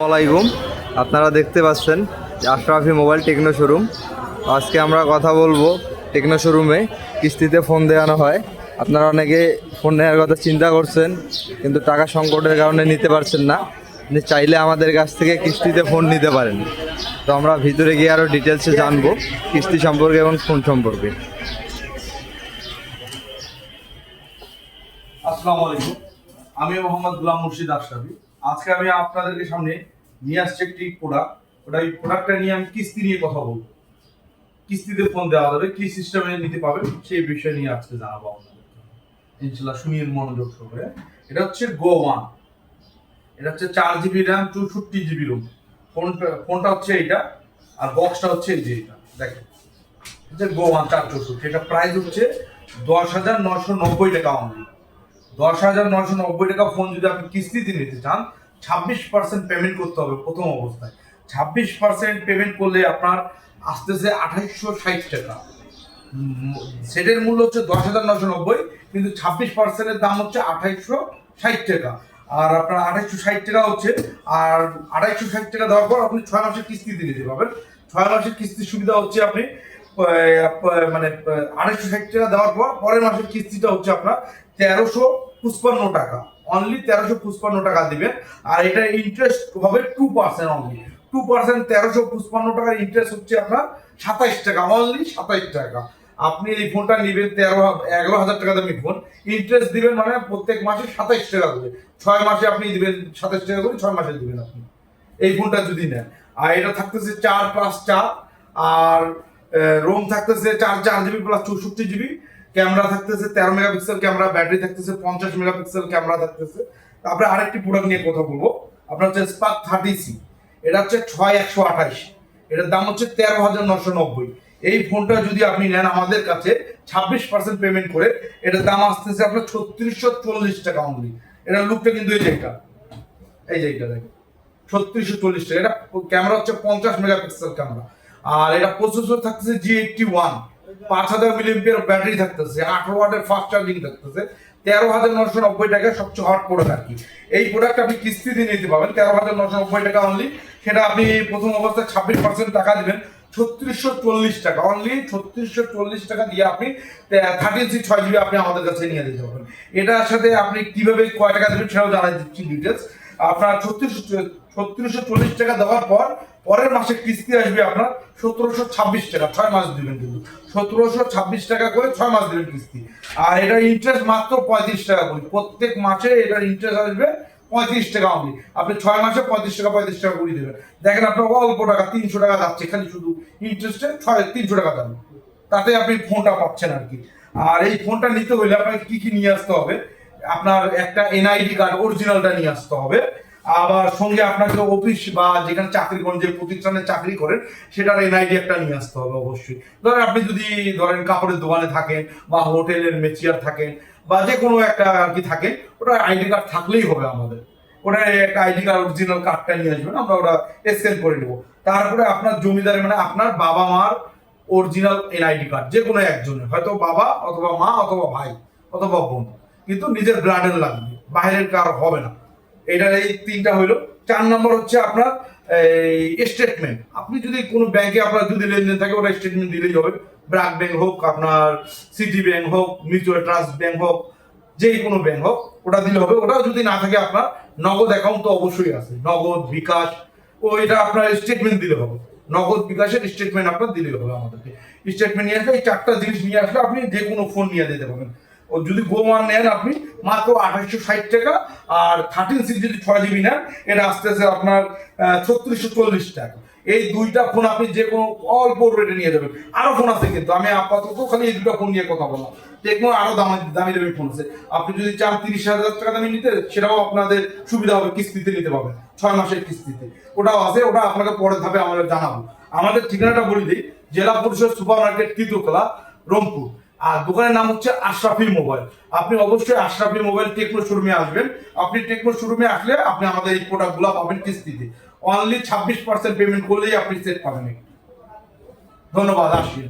আসসালামাইকুম। আপনারা দেখতে পাচ্ছেন আশরাফি মোবাইল টেকনো শোরুম। আজকে আমরা কথা বলবো টেকনো শোরুমে কিস্তিতে ফোন দেওয়ানো হয়। আপনারা অনেকে ফোন নেওয়ার কথা চিন্তা করছেন, কিন্তু টাকা সংকটের কারণে নিতে পারছেন না। আপনি চাইলে আমাদের কাছ থেকে কিস্তিতে ফোন নিতে পারেন। তো আমরা ভিতরে গিয়ে আরও ডিটেলসে জানবো কিস্তি সম্পর্কে এবং ফোন সম্পর্কে। আসসালামু আলাইকুম, আমি মোহাম্মদ গুলাম মুর্শিদ আশরাফি। আজকে আমি আপনাদেরকে সামনে নিয়ে আসছি একটি প্রোডাক্ট। এই প্রোডাক্টটা নিয়ে আমি কিস্তি নিয়ে কথা বলবো। কিস্তিতে ফোন দেওয়া যাবে, কি সিস্টেমে নিতে পারবেন সেই বিষয় নিয়ে আজকে জানাবো আপনাদের। ইনশাআল্লাহ শুনিয়ে মনোযোগ সহকারে। এটা হচ্ছে গো1। এটা হচ্ছে 4 GB র্যাম, 64 GB রোম। ফোনটা হচ্ছে এইটা, আর বক্সটা হচ্ছে এই যে এটা দেখেন, হচ্ছে গো1 464। এটা প্রাইস হচ্ছে 10,990 টাকা অনলি। 10,990 টাকা ফোন যদি আপনি কিস্তিতে নিতে চান, 26% পেমেন্ট করতে হবে প্রথম অবস্থায়। 26% পেমেন্ট করলে আপনার আসতেছে 2860 টাকা। সেটের মূল্য হচ্ছে 10,990, কিন্তু 26%-এর দাম হচ্ছে 2860 টাকা। আর আপনার 2860 টাকা হচ্ছে, আর 2860 টাকা দেওয়ার পর আপনি 6 মাসের কিস্তিতে নিতে পারবেন। 6 মাসের কিস্তির সুবিধা হচ্ছে আপনি মানে 2860 টাকা দেওয়ার পর পরের মাসের কিস্তিটা হচ্ছে আপনার 1355 টাকা। অনলি 1355 টাকা দিবেন। আর এটা ইন্টারেস্ট হবে 2% অনলি। 2% 1355 টাকার ইন্টারেস্ট হচ্ছে আপনার 27 টাকা, অনলি 27 টাকা। আপনি এই ফোনটা নিবেন 11,000 টাকা দামি ফোন, ইন্টারেস্ট দিবেন মানে প্রত্যেক মাসে 27 টাকা করে। 6 মাসে আপনি দিবেন 27 টাকা করে, 6 মাসে দিবেন আপনি এই ফোনটা যদি নেন। আর এটা থাকতেছে 4+4, আর রোম থাকতেছে 4GB প্লাস 64GB। ক্যামেরা থাকতেছে 13 মেগাপিক্সেল ক্যামেরা, ব্যাটারি থাকতেছে 50 মেগাপিক্সেল ক্যামেরা থাকতেছে। তারপরে আরেকটি প্রোডাক্ট নিয়ে কথা বলবো, আপনার হচ্ছে স্পার্ক 30C। এটা হচ্ছে 6128, এটার দাম হচ্ছে 13,990। এই ফোনটা যদি আপনি নেন আমাদের কাছে 26% পেমেন্ট করে, এটার দাম আসতেছে আপনার 3640 টাকা অনলি। এটার লুকটা কিন্তু এই যে এটা, এই যে এটা দেখেন, 3640 টাকা। এটা ক্যামেরা হচ্ছে 50 মেগাপিক্সেল ক্যামেরা, আর এটা প্রসেসর থাকতেছে G81, 5000 মিলিঅ্যাম্পিয়ার ব্যাটারি থাকতেছে, 18 ওয়াটের ফাস্ট চার্জিং থাকতেছে। 13,990 টাকা সবচেয়ে হট প্রোডাক্ট আর কি। এই প্রোডাক্ট আপনি কিস্তিতে নিতে পাবেন 13,990 টাকা অনলি। সেটা আপনি প্রথম অবস্থায় 26% টাকা দিবেন, 3640 টাকা অনলি। 3640 টাকা দিয়ে আপনি 13C 6GB আপনি আমাদের কাছে নিয়ে দিতে পারবেন। এটার সাথে আপনি কিভাবে কয় টাকা দেবেন সেটাও জানাই দিচ্ছি ডিটেলস। আপনার 3640 টাকা দেওয়ার পর পরের মাসে কিস্তি আসবে আপনার 1726 টাকা। 6 মাস দিবেন, কিন্তু 1726 টাকা করে 6 মাস দিবেন কিস্তি। আর এটার ইন্টারেস্ট মাত্র 35 টাকা করে। প্রত্যেক মাসে এটার ইন্টারেস্ট আসবে 35 টাকা অনলি। আপনি 6 মাসে 35 টাকা করে দেবেন। দেখেন আপনার অল্প টাকা 300 টাকা যাচ্ছে খালি শুধু ইন্টারেস্টে, 300 টাকা যাবে, তাতে আপনি ফোনটা পাচ্ছেন আর কি। আর এই ফোনটা নিতে হলে আপনাকে কি কি নিয়ে আসতে হবে, আপনার একটা এনআইডি কার্ড অরিজিনালটা নিয়ে আসতে হবে। আবার সঙ্গে আপনাকে অফিস বা যেখানে চাকরি করেন, যে প্রতিষ্ঠানে চাকরি করেন, সেটার এনআইডি একটা নিয়ে আসতে হবে অবশ্যই। ধরেন আপনি যদি ধরেন কাপড়ের দোকানে থাকেন বা হোটেলের মেচিয়ার থাকেন বা যে কোনো একটা আর কি থাকেন, ওটা আইডি কার্ড থাকলেই হবে আমাদের। ওটা একটা আইডি কার্ড অরিজিনাল কার্ডটা নিয়ে আসবেন, আমরা ওটা স্ক্যান করে নেবো। তারপরে আপনার জমিদারি মানে আপনার বাবা মার অরিজিনাল এনআইডি কার্ড, যে কোনো একজনের, হয়তো বাবা অথবা মা অথবা ভাই অথবা বোন, কিন্তু নিজের ব্লাডের লাগবে, বাইরের কার হবে না। এটার এই 3টা হইলো। 4 নম্বর হচ্ছে আপনার এই স্টেটমেন্ট। আপনি যদি কোনো ব্যাংকে আপনার যদি লেনদেন থাকে, ওটা স্টেটমেন্ট দিলেই হবে। ব্র্যাক ব্যাংক হোক, আপনার সিটি ব্যাংক হোক, মিউচুয়াল ট্রাস্ট ব্যাংক হোক, যেই কোনো ব্যাংক হোক, ওটা দিলে হবে। ওটাও যদি না থাকে আপনার নগদ অ্যাকাউন্ট তো অবশ্যই আছে, নগদ, বিকাশ, এটা আপনার স্টেটমেন্ট দিলে হবে। নগদ, বিকাশের স্টেটমেন্ট আপনার দিলেই হবে আমাদেরকে। স্টেটমেন্ট নিয়ে আসলে এই 4টা জিনিস নিয়ে আসলে আপনি যে কোনো ফোন নিয়ে দিতে পারবেন। ও যদি গো1 নেন আপনি মাত্র 2860 টাকা, আর 13C যদি 6GB নেন, এটা আসতেছে আপনার 3640 টাকা। এই 2টা ফোন আপনি যে কোনো অল্প রেটে নিয়ে যাবেন। আরো ফোন আছে, কিন্তু আমি আপাতত খালি এই 2টা ফোন নিয়ে কথা বললাম। টেকনো আরো দামি দামি দামি ফোন আছে। আপনি যদি চান 30,000 টাকা দামি নিতে, সেটাও আপনাদের সুবিধা হবে, কিস্তিতে নিতে পারবেন 6 মাসের কিস্তিতে। ওটাও আছে, ওটা আপনাকে পরের ধাপে আমরা জানাবো। আমাদের ঠিকানাটা বলে দিই, জেলা পরিষদ সুপার মার্কেট, তৃতীয়তলা, রংপুর। আর দোকানের নাম হচ্ছে আশরাফি মোবাইল। আপনি অবশ্যই আশরাফি মোবাইল টেকনো শোরুমে আসবেন। আপনি টেকনো শোরুমে আসলে আপনি আমাদের এই প্রোডাক্টগুলো পাবেন কিস্তিতে। অনলি 26% পেমেন্ট করলেই আপনি সেট পাবেন। ধন্যবাদ, আসবেন।